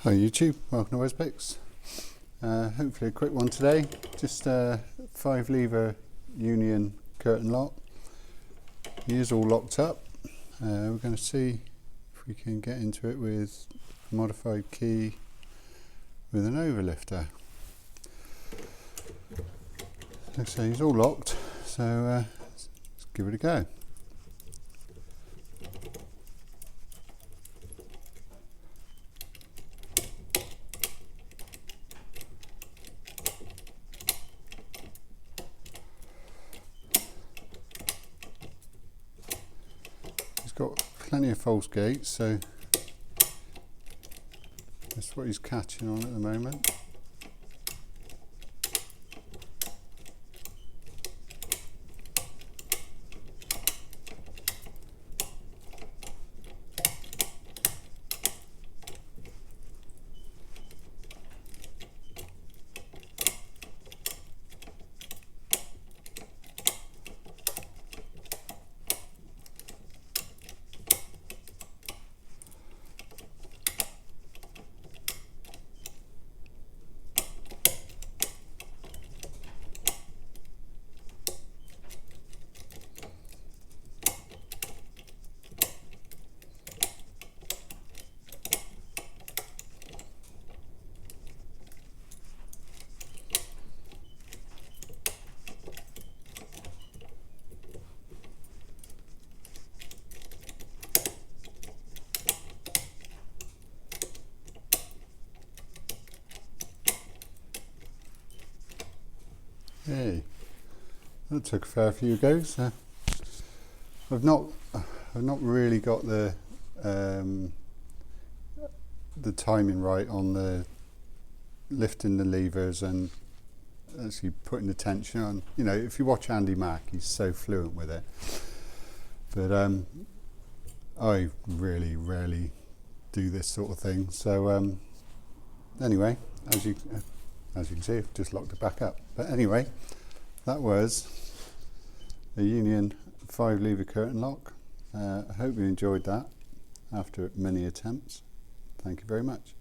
Hi YouTube, welcome to Wesbex. Hopefully a quick one today. Just a 5-lever Union curtain lock. It is all locked up. We're going to see if we can get into it with a modified key with an overlifter. Like I say, he's all locked, so let's give it a go. Got plenty of false gates, so that's what he's catching on at the moment. Hey, that took a fair few goes. I've not really got the timing right on the lifting the levers and actually putting the tension on. You know, if you watch Andy Mack, he's so fluent with it. But I really rarely do this sort of thing. So anyway, as you can see, I've just locked it back up. But anyway, that was a Union 5-lever curtain lock. I hope you enjoyed that after many attempts. Thank you very much.